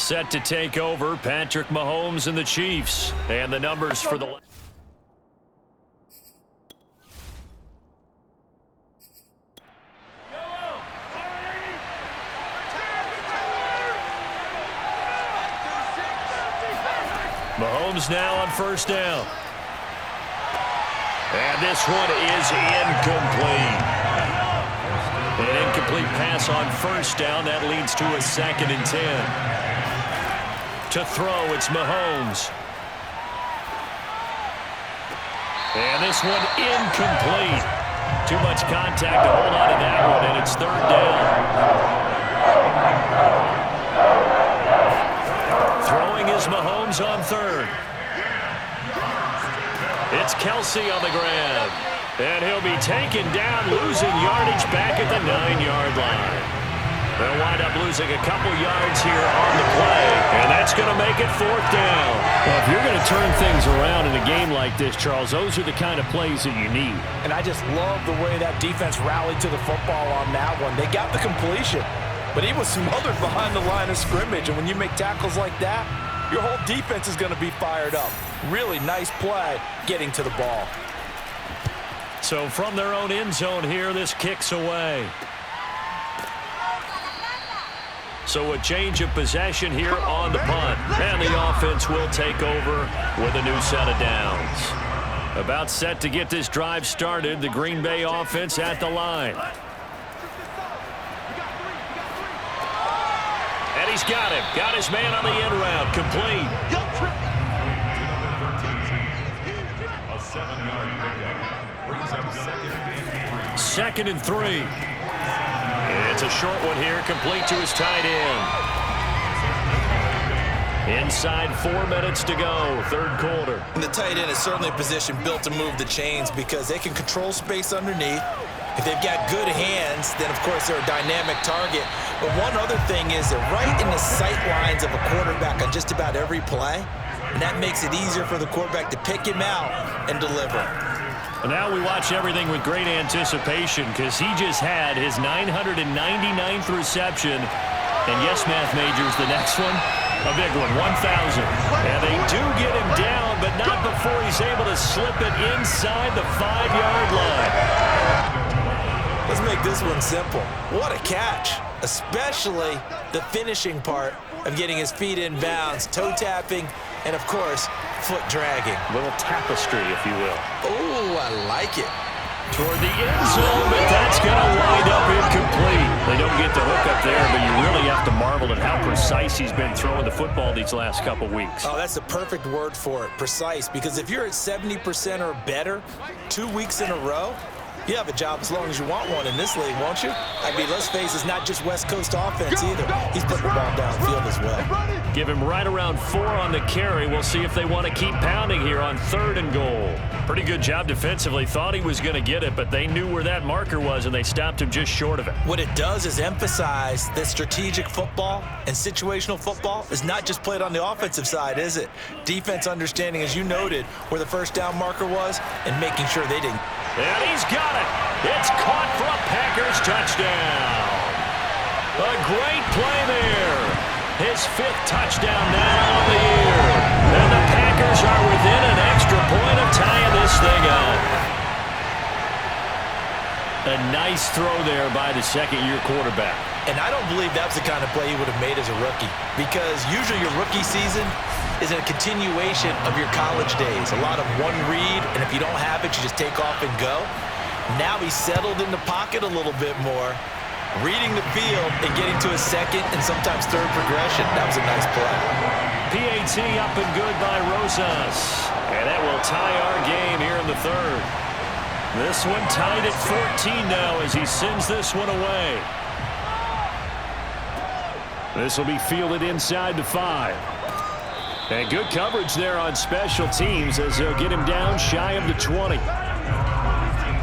Set to take over, Patrick Mahomes and the Chiefs. And the numbers for the... Mahomes now on first down. And this one is incomplete. An incomplete pass on first down. That leads to a 2nd and 10. To throw, it's Mahomes. And this one incomplete. Too much contact to hold on to that one, and it's 3rd down. Throwing is Mahomes on 3rd. It's Kelsey on the grab. And he'll be taken down, losing yardage back at the 9-yard line. They'll wind up losing a couple yards here on the play, and that's going to make it 4th down. Well, if you're going to turn things around in a game like this, Charles, those are the kind of plays that you need. And I just love the way that defense rallied to the football on that one. They got the completion, but he was smothered behind the line of scrimmage, and when you make tackles like that, your whole defense is going to be fired up. Really nice play getting to the ball. So from their own end zone here, this kicks away. So a change of possession here on the punt. And the offense will take over with a new set of downs. About set to get this drive started, the Green Bay offense at the line. And he's got him. Got his man on the end route. Complete. A 7-yard pickup brings up 2nd and 3. It's a short one here, complete to his tight end. Inside 4 minutes to go, 3rd quarter. And the tight end is certainly a position built to move the chains because they can control space underneath. If they've got good hands, then of course they're a dynamic target. But one other thing is they're right in the sight lines of a quarterback on just about every play. And that makes it easier for the quarterback to pick him out and deliver. And now we watch everything with great anticipation because he just had his 999th reception. And yes, math majors, the next one, a big one, 1,000. And they do get him down, but not before he's able to slip it inside the 5-yard line. Let's make this one simple. What a catch, especially the finishing part of getting his feet in bounds, toe tapping, and of course, foot dragging. A little tapestry, if you will. Oh, I like it. Toward the end zone, but that's going to wind up incomplete. They don't get the hook up there, but you really have to marvel at how precise he's been throwing the football these last couple weeks. Oh, that's the perfect word for it, precise, because if you're at 70% or better 2 weeks in a row, you have a job as long as you want one in this league, won't you? I mean, let's face it, it's not just West Coast offense either. He's putting the ball downfield as well. Give him right around 4 on the carry. We'll see if they want to keep pounding here on 3rd and goal. Pretty good job defensively. Thought he was going to get it, but they knew where that marker was, and they stopped him just short of it. What it does is emphasize that strategic football and situational football is not just played on the offensive side, is it? Defense understanding, as you noted, where the first down marker was and making sure they didn't. And he's got it. It's caught for a Packers touchdown. A great play there. His 5th touchdown now on the year. And the Packers are within an extra point of tying this thing up. A nice throw there by the 2nd-year quarterback. And I don't believe that's the kind of play he would have made as a rookie, because usually your rookie season is a continuation of your college days. A lot of one read, and if you don't have it, you just take off and go. Now he's settled in the pocket a little bit more, reading the field and getting to a 2nd and sometimes 3rd progression. That was a nice play. PAT up and good by Rosas. And that will tie our game here in the 3rd. This one tied at 14 now as he sends this one away. This will be fielded inside the 5. And good coverage there on special teams as they'll get him down shy of the 20.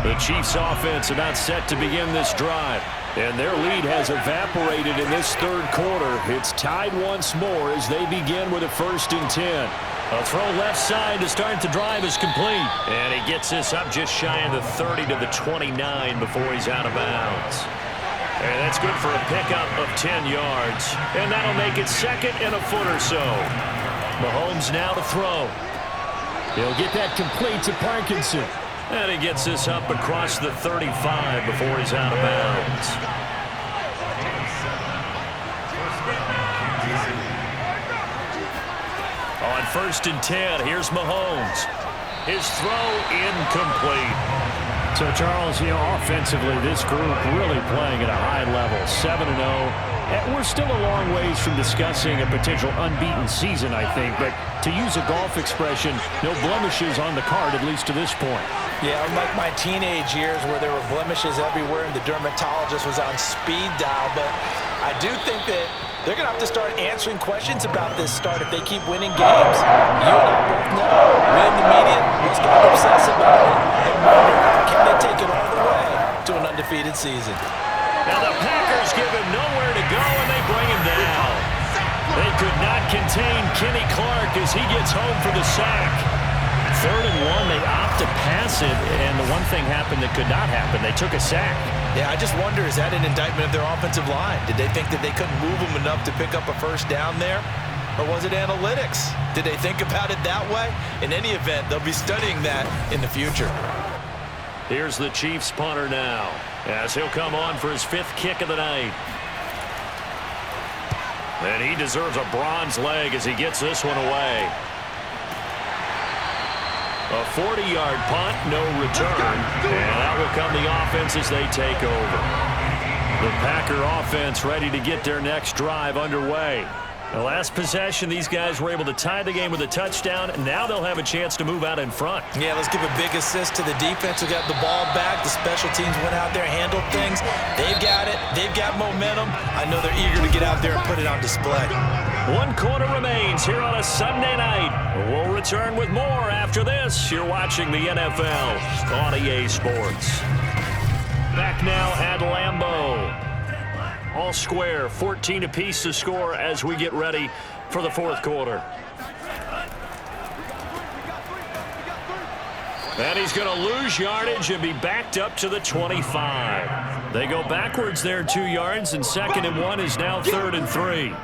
The Chiefs offense about set to begin this drive. And their lead has evaporated in this 3rd quarter. It's tied once more as they begin with a 1st and 10. A throw left side to start the drive is complete. And he gets this up just shy of the 30 to the 29 before he's out of bounds. And that's good for a pickup of 10 yards. And that'll make it 2nd and a foot or so. Mahomes now to throw. He'll get that complete to Parkinson. And he gets this up across the 35 before he's out of bounds. On 1st and 10, here's Mahomes. His throw incomplete. So, Charles, offensively, this group really playing at a high level, 7-0. And we're still a long ways from discussing a potential unbeaten season, I think. But to use a golf expression, no blemishes on the card, at least to this point. Yeah, unlike my teenage years where there were blemishes everywhere and the dermatologist was on speed dial. But I do think that they're going to have to start answering questions about this start if they keep winning games. You and I both know, we in the media, let's get obsessed about it and wonder, can they take it all the way to an undefeated season? Now the Packers give him nowhere to go, and they bring him down. They could not contain Kenny Clark as he gets home for the sack. 3rd and 1, they opt to pass it, and the one thing happened that could not happen. They took a sack. Yeah, I just wonder, is that an indictment of their offensive line? Did they think that they couldn't move them enough to pick up a first down there? Or was it analytics? Did they think about it that way? In any event, they'll be studying that in the future. Here's the Chiefs punter now, as he'll come on for his 5th kick of the night. And he deserves a bronze leg as he gets this one away. A 40-yard punt, no return, and out will come the offense as they take over. The Packer offense ready to get their next drive underway. The last possession, these guys were able to tie the game with a touchdown, and now they'll have a chance to move out in front. Yeah, let's give a big assist to the defense who got the ball back. The special teams went out there, handled things. They've got it. They've got momentum. I know they're eager to get out there and put it on display. 1 quarter remains here on a Sunday night. We'll return with more after this. You're watching the NFL on EA Sports. Back now at Lambeau. All square, 14 apiece to score as we get ready for the 4th quarter. And he's going to lose yardage and be backed up to the 25. They go backwards there 2 yards, and 2nd and 1 is now 3rd and 3.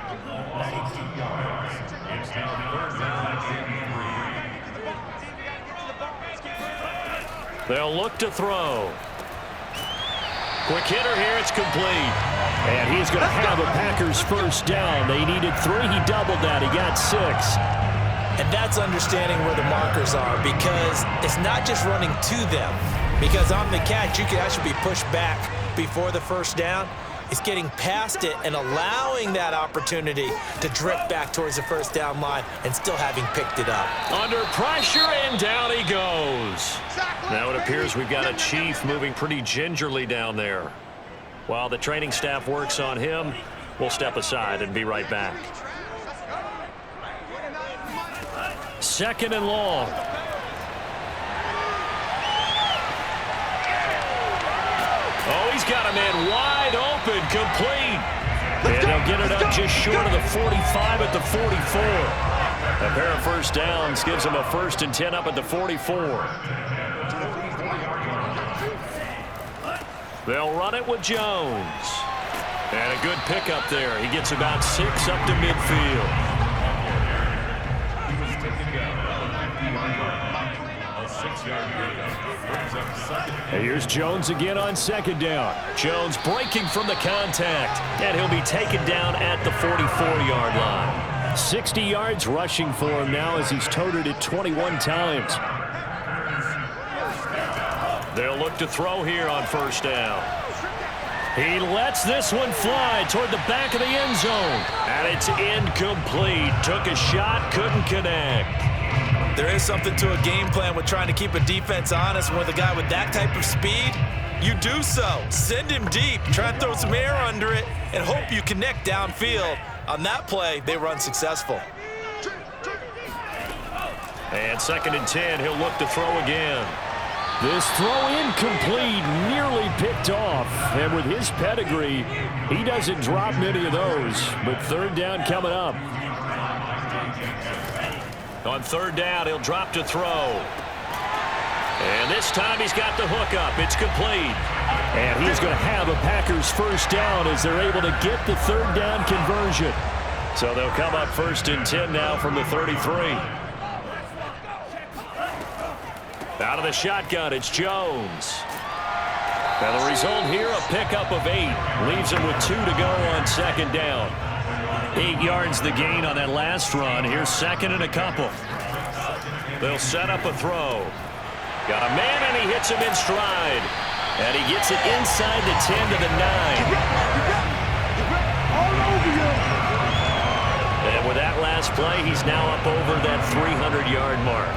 They'll look to throw. Quick hitter here, it's complete. And he's going to have a Packers first down. They needed 3, he doubled that, he got 6. And that's understanding where the markers are, because it's not just running to them. Because on the catch, you can actually be pushed back before the first down. It's getting past it and allowing that opportunity to drift back towards the first down line and still having picked it up. Under pressure, and down he goes. Now it appears we've got a Chief moving pretty gingerly down there. While the training staff works on him, we'll step aside and be right back. 2nd and long. Oh, he's got a man wide open, complete. And they'll get it up just short of the 45 at the 44. A pair of first downs gives him a 1st and 10 up at the 44. They'll run it with Jones. And a good pickup there. He gets about 6 up to midfield. And here's Jones again on 2nd down. Jones breaking from the contact, and he'll be taken down at the 44-yard line. 60 yards rushing for him now as he's toted it 21 times. They'll look to throw here on 1st down. He lets this one fly toward the back of the end zone, and it's incomplete. Took a shot, couldn't connect. There is something to a game plan with trying to keep a defense honest. With a guy with that type of speed, you do so. Send him deep, try and throw some air under it, and hope you connect downfield. On that play, they were unsuccessful. And 2nd and 10, he'll look to throw again. This throw incomplete, nearly picked off. And with his pedigree, he doesn't drop many of those. But 3rd down coming up. On 3rd down, he'll drop to throw. And this time he's got the hook up. It's complete. And he's going to have a Packers first down as they're able to get the third down conversion. So they'll come up 1st and 10 now from the 33. Out of the shotgun, it's Jones. And the result here, a pickup of 8. Leaves him with 2 to go on 2nd down. 8 yards the gain on that last run. Here's 2nd and a couple. They'll set up a throw. Got a man, and he hits him in stride. And he gets it inside the 10 to the 9. And with that last play, he's now up over that 300-yard mark.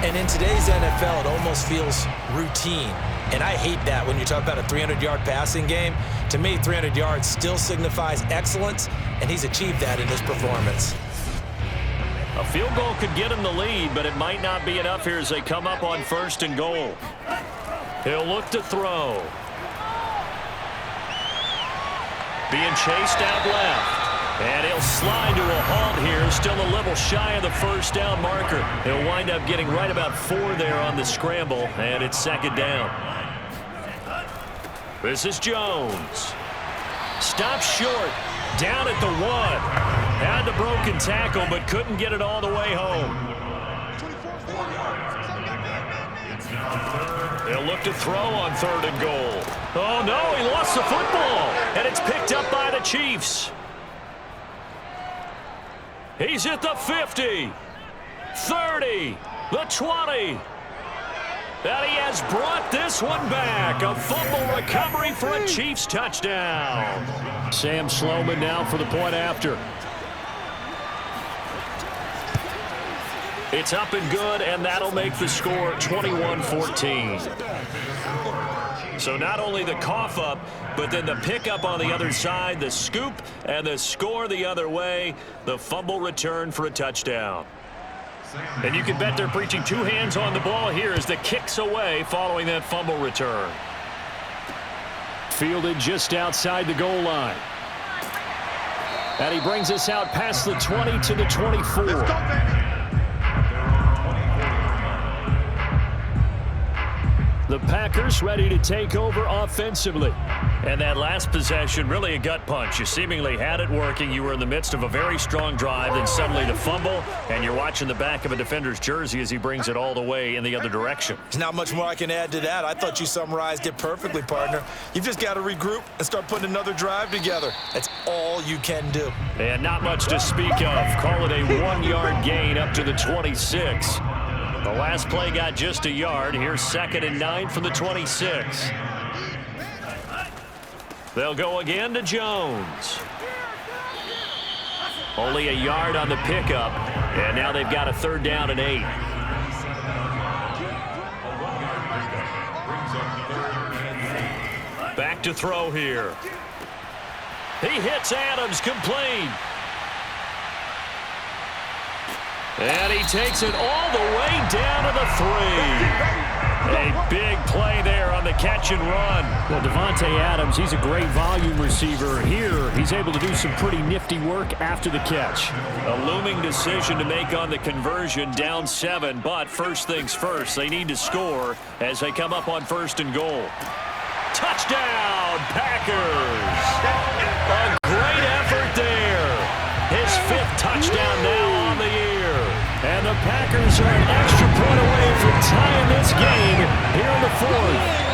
And in today's NFL, it almost feels routine. And I hate that when you talk about a 300-yard passing game. To me, 300 yards still signifies excellence, and he's achieved that in this performance. A field goal could get him the lead, but it might not be enough here as they come up on 1st and goal. He'll look to throw. Being chased out left. And he'll slide to a halt here, still a little shy of the first down marker. He'll wind up getting right about 4 there on the scramble, and it's 2nd down. This is Jones. Stopped short, down at the 1. Had the broken tackle, but couldn't get it all the way home. They'll look to throw on 3rd and goal. Oh, no, he lost the football, and it's picked up by the Chiefs. He's at the 50, 30, the 20. And he has brought this one back. A fumble recovery for a Chiefs touchdown. Sam Sloman now for the point after. It's up and good, and that'll make the score 21-14. So not only the cough up, but then the pickup on the other side, the scoop, and the score the other way, the fumble return for a touchdown. And you can bet they're preaching 2 hands on the ball here as the kick's away following that fumble return. Fielded just outside the goal line. And he brings us out past the 20 to the 24. The Packers ready to take over offensively. And that last possession, really a gut punch. You seemingly had it working. You were in the midst of a very strong drive, then suddenly the fumble, and you're watching the back of a defender's jersey as he brings it all the way in the other direction. There's not much more I can add to that. I thought you summarized it perfectly, partner. You've just got to regroup and start putting another drive together. That's all you can do. And not much to speak of. Call it a 1-yard gain up to the 26. The last play got just a yard. Here's 2nd and 9 from the 26. They'll go again to Jones. Only a yard on the pickup, and now they've got a 3rd down and 8. Back to throw here. He hits Adams, complete. And he takes it all the way down to the 3. A big play there on the catch and run. Well, Devontae Adams, he's a great volume receiver. Here, he's able to do some pretty nifty work after the catch. A looming decision to make on the conversion, down 7. But first things first, they need to score as they come up on 1st and goal. Touchdown, Packers! A great effort there. His 5th touchdown now on the year. And the Packers are an extra point away from tying this game here in the 4th.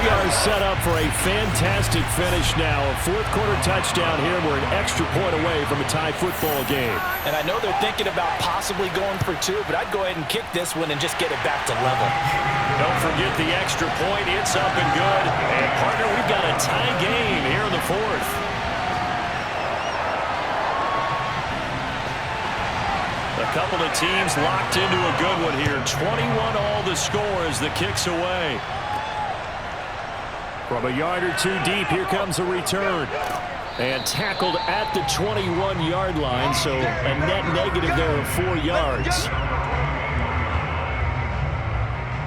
We are set up for a fantastic finish now. A 4th quarter touchdown here. We're an extra point away from a tie football game. And I know they're thinking about possibly going for 2, but I'd go ahead and kick this one and just get it back to level. Don't forget the extra point. It's up and good. And, partner, we've got a tie game here in the 4th. A couple of teams locked into a good one here. 21 all the score as the kick's away. From a yard or 2 deep, here comes a return. And tackled at the 21-yard line, so a net negative there of 4 yards.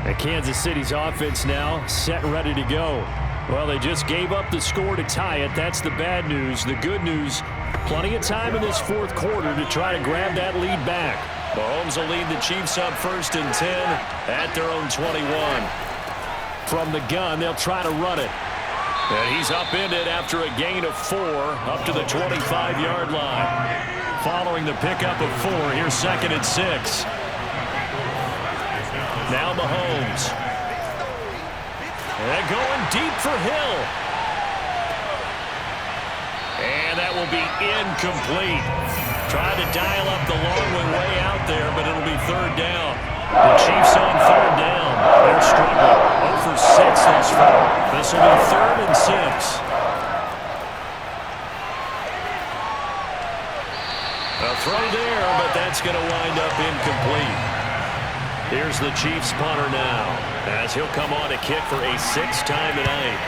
And Kansas City's offense now set and ready to go. Well, they just gave up the score to tie it. That's the bad news. The good news, plenty of time in this 4th quarter to try to grab that lead back. Mahomes will lead the Chiefs up 1st and 10 at their own 21. From the gun, they'll try to run it. And he's upended after a gain of 4 up to the 25-yard line. Following the pickup of 4, here's 2nd and 6. Now Mahomes. And going deep for Hill. And that will be incomplete. Tried to dial up the long way out there, but it'll be 3rd down. The Chiefs on 3rd down. They're struggling. 0 for 6 thus far. This will be 3rd and 6. A throw there, but that's going to wind up incomplete. Here's the Chiefs punter now, as he'll come on to kick for a 6th time tonight.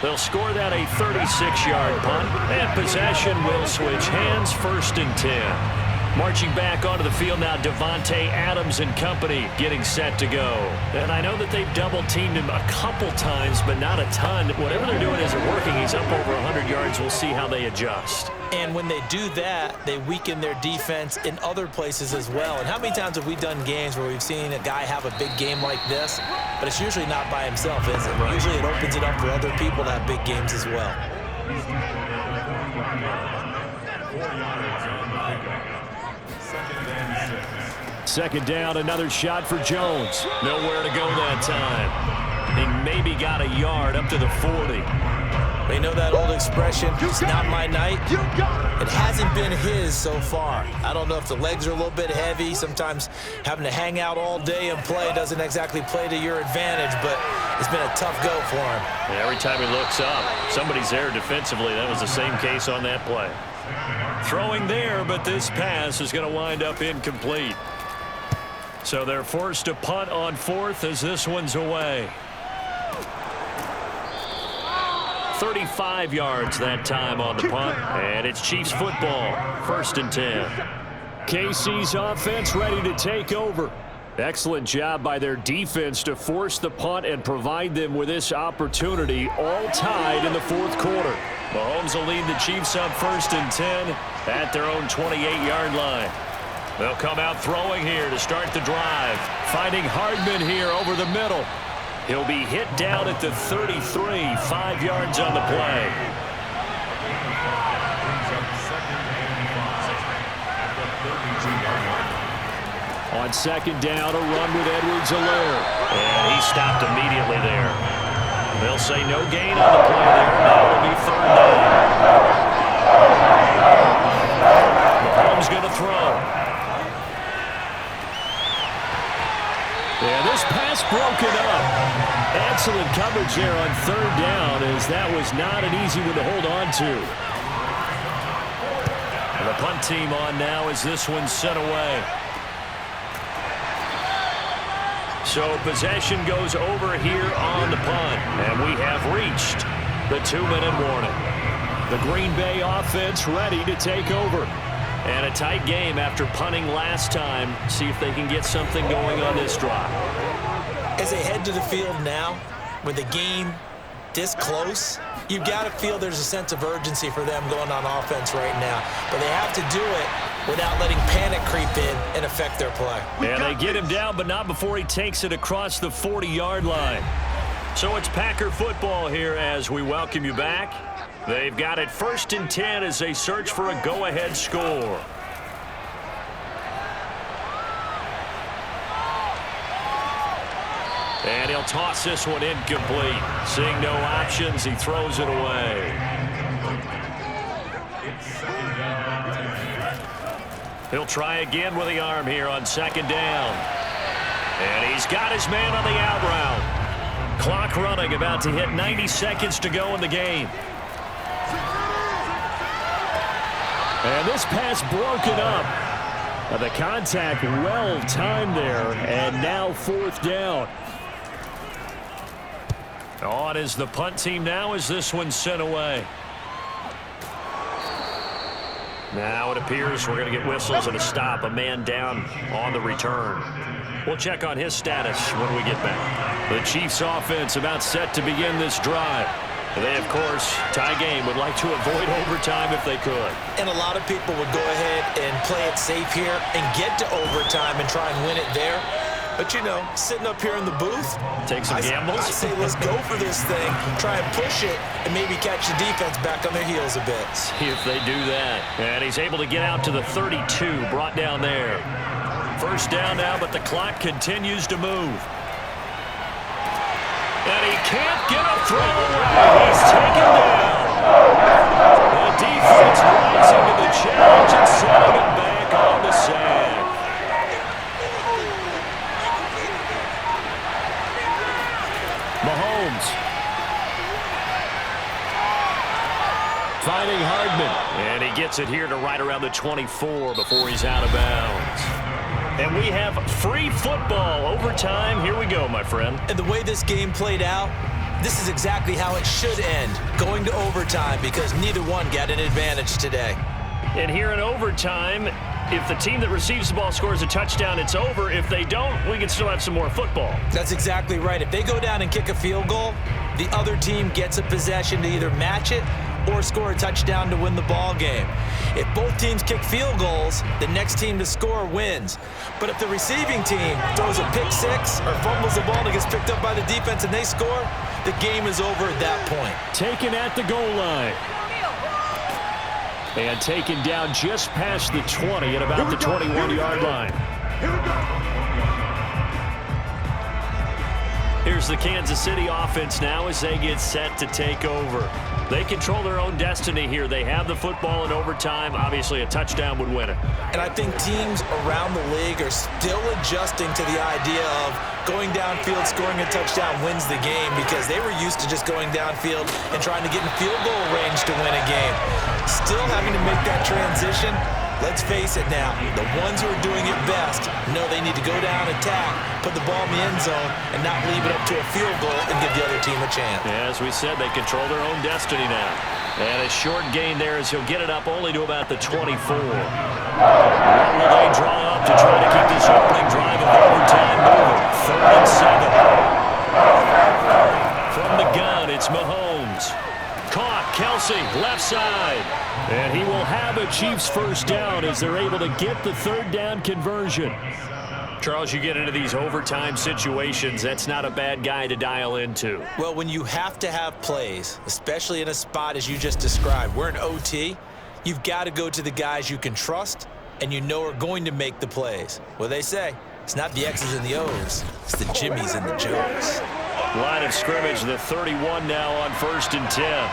They'll score that a 36-yard punt, and possession will switch hands, 1st and 10. Marching back onto the field now, Devontae Adams and company getting set to go. And I know that they've double-teamed him a couple times, but not a ton. Whatever they're doing isn't working. He's up over 100 yards. We'll see how they adjust. And when they do that, they weaken their defense in other places as well. And how many times have we done games where we've seen a guy have a big game like this, but it's usually not by himself, is it? Right. Usually it opens it up for other people to have big games as well. 2nd down, another shot for Jones. Nowhere to go that time. He maybe got a yard up to the 40. They know that old expression, it's not my night. It hasn't been his so far. I don't know if the legs are a little bit heavy. Sometimes having to hang out all day and play doesn't exactly play to your advantage, but it's been a tough go for him. And every time he looks up, somebody's there defensively. That was the same case on that play. Throwing there, but this pass is going to wind up incomplete. So they're forced to punt on 4th as this one's away. 35 yards that time on the punt, and it's Chiefs football, 1st and 10. KC's offense ready to take over. Excellent job by their defense to force the punt and provide them with this opportunity, all tied in the 4th quarter. Mahomes will lead the Chiefs up 1st and 10 at their own 28-yard line. They'll come out throwing here to start the drive. Finding Hardman here over the middle. He'll be hit down at the 33, 5 yards on the play. On 2nd down, a run with Edwards-Helaire. And he stopped immediately there. They'll say no gain on the play there. Now it'll be 3rd down. Mahomes going to throw. Yeah, this pass broken up. Excellent coverage there on 3rd down, as that was not an easy one to hold on to. And the punt team on now as this one's sent away. So possession goes over here on the punt, and we have reached the 2-minute warning. The Green Bay offense ready to take over. And a tight game after punting last time. See if they can get something going on this drive. As they head to the field now, with the game this close, you've got to feel there's a sense of urgency for them going on offense right now. But they have to do it without letting panic creep in and affect their play. And they get him down, but not before he takes it across the 40-yard line. So it's Packer football here as we welcome you back. They've got it 1st and 10 as they search for a go-ahead score. And he'll toss this one incomplete. Seeing no options, he throws it away. He'll try again with the arm here on 2nd down. And he's got his man on the out route. Clock running, about to hit 90 seconds to go in the game. And this pass broken up. The contact well timed there, and now 4th down. On is the punt team now as this one's sent away. Now it appears we're going to get whistles and a stop. A man down on the return. We'll check on his status when we get back. The Chiefs offense about set to begin this drive. They, of course, tie game, would like to avoid overtime if they could. And a lot of people would go ahead and play it safe here and get to overtime and try and win it there. But, you know, sitting up here in the booth, take some gambles. I say let's go for this thing, try and push it, and maybe catch the defense back on their heels a bit. See if they do that. And he's able to get out to the 32, brought down there. First down now, but the clock continues to move. And he can't get a throw away. He's taken down. The defense rising to the challenge and setting him back on the sand. Mahomes. Finding Hardman. And he gets it here to right around the 24 before he's out of bounds. And we have free football overtime. Here we go, my friend. And the way this game played out, this is exactly how it should end, going to overtime, because neither one got an advantage today. And here in overtime, if the team that receives the ball scores a touchdown, it's over. If they don't, we can still have some more football. That's exactly right. If they go down and kick a field goal, the other team gets a possession to either match it or score a touchdown to win the ball game. If both teams kick field goals, the next team to score wins. But if the receiving team throws a pick six or fumbles the ball and it gets picked up by the defense and they score, the game is over at that point. Taken at the goal line. And taken down just past the 20 at about the 21-yard line. Here's the Kansas City offense now as they get set to take over. They control their own destiny here. They have the football in overtime. Obviously, a touchdown would win it. And I think teams around the league are still adjusting to the idea of going downfield, scoring a touchdown wins the game, because they were used to just going downfield and trying to get in field goal range to win a game. Still having to make that transition. Let's face it now, the ones who are doing it best know they need to go down, attack, put the ball in the end zone, and not leave it up to a field goal and give the other team a chance. Yeah, as we said, they control their own destiny now. And a short gain there as he'll get it up only to about the 24. What will they draw up to try to keep this opening drive of overtime moving? 3rd and 7. From the gun, it's Mahomes. Caught, Kelsey, left side. And he will have a Chiefs first down as they're able to get the 3rd down conversion. Charles, you get into these overtime situations, that's not a bad guy to dial into. Well, when you have to have plays, especially in a spot as you just described, we're in OT, you've got to go to the guys you can trust and you know are going to make the plays. What they say, it's not the X's and the O's, it's the Jimmies and the Joes. Line of scrimmage, the 31 now on 1st and 10.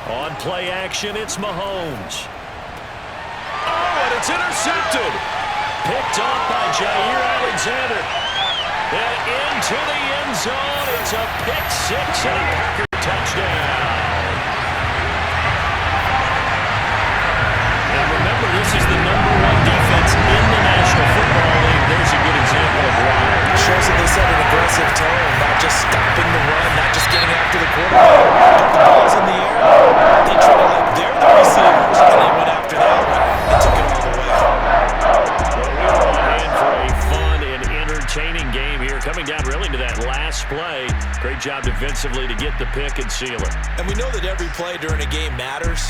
On play action, it's Mahomes. Oh, and it's intercepted. Picked off by Jair Alexander. And into the end zone. It's a pick six and a Packer touchdown. And remember, this is the #1 defense in the National Football League. There's a good example of why. It shows that they set an aggressive tone, not just stopping the run, not just getting after the quarterback. Put the balls in the air. They treat it like they're the receivers, and they went after that one and took it all the way. Well, we are on hand for a fun and entertaining game here, coming down really to that last play. Great job defensively to get the pick and seal it. And we know that every play during a game matters.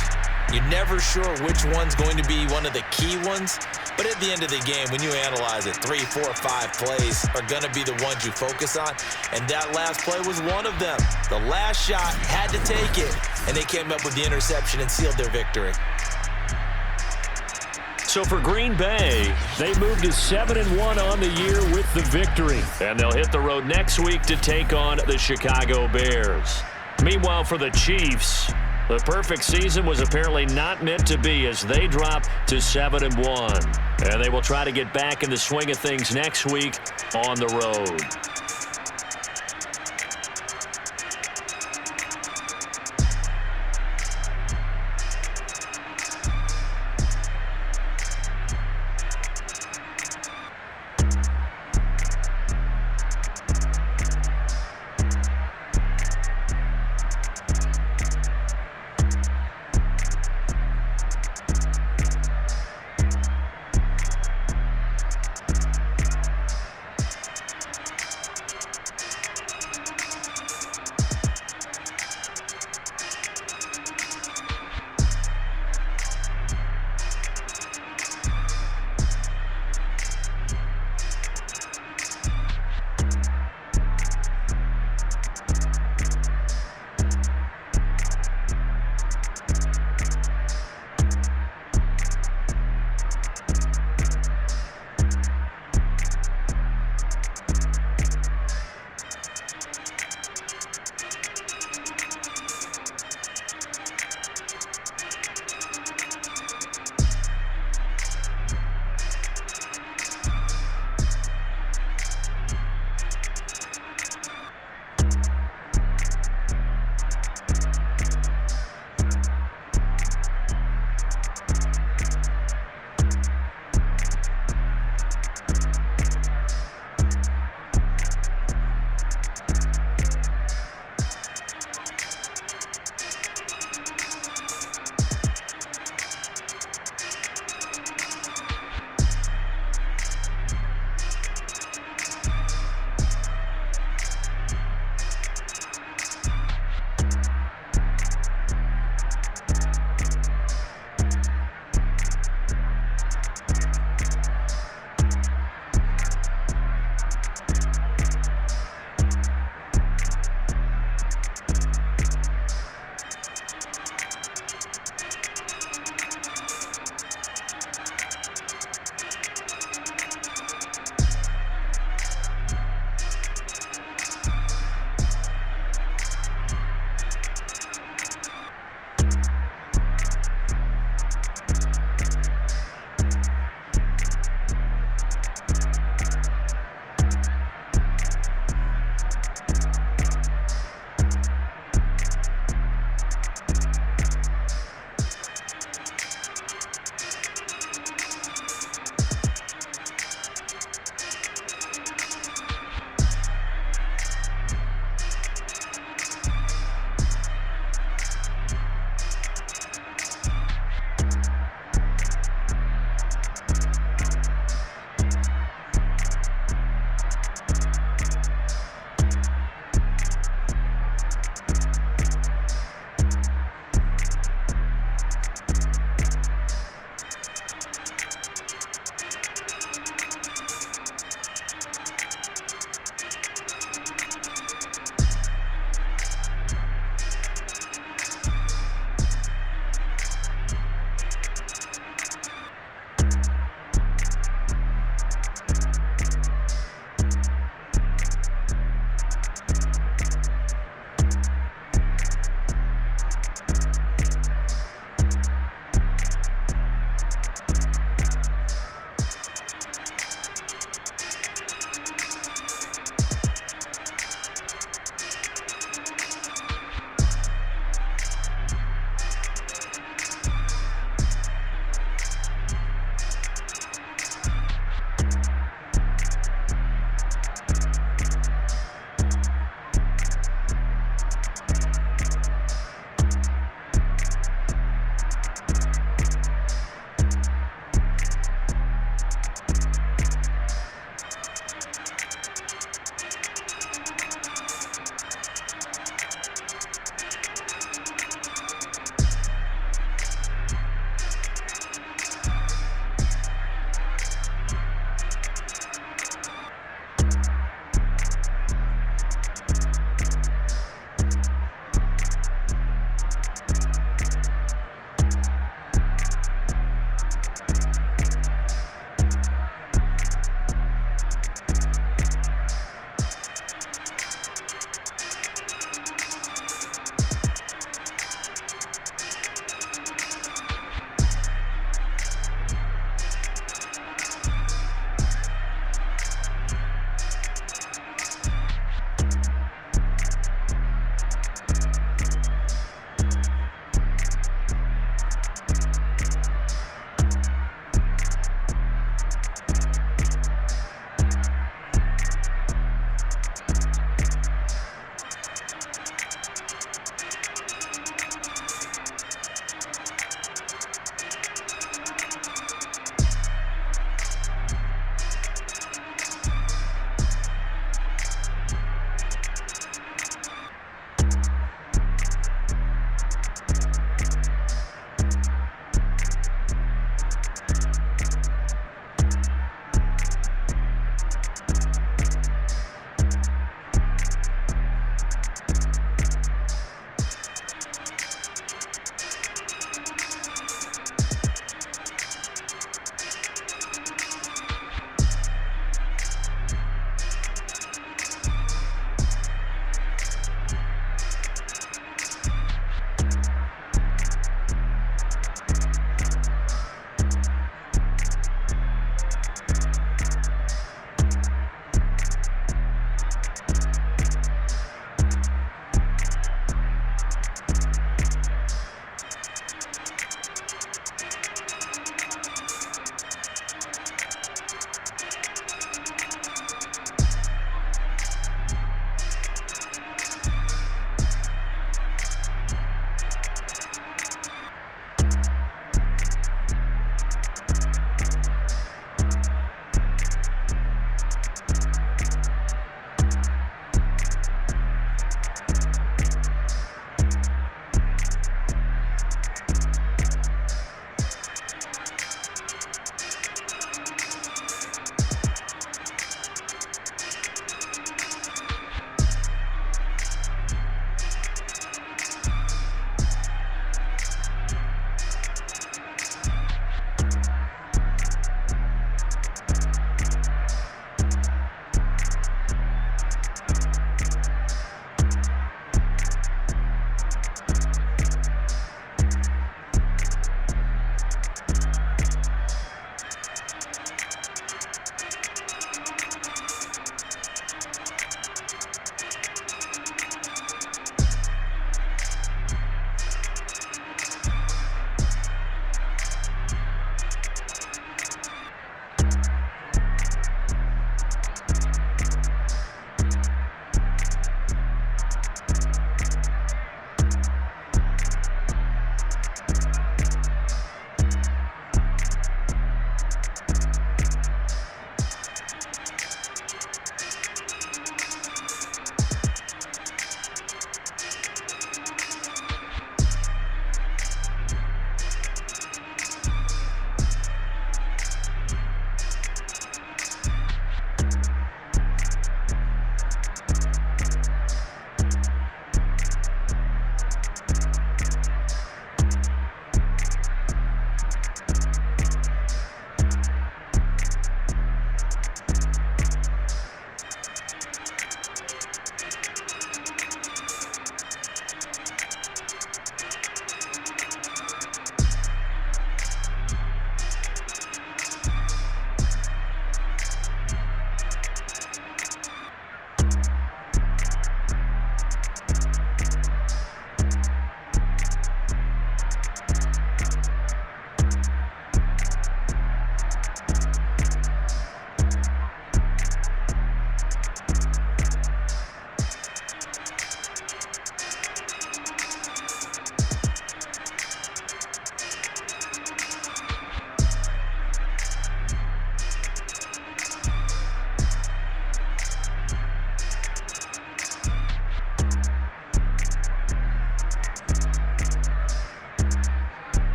You're never sure which one's going to be one of the key ones. But at the end of the game, when you analyze it, 3, 4, 5 plays are going to be the ones you focus on. And that last play was one of them. The last shot had to take it, and they came up with the interception and sealed their victory. So for Green Bay, they moved to 7-1 on the year with the victory. And they'll hit the road next week to take on the Chicago Bears. Meanwhile, for the Chiefs, the perfect season was apparently not meant to be as they drop to 7-1. And they will try to get back in the swing of things next week on the road.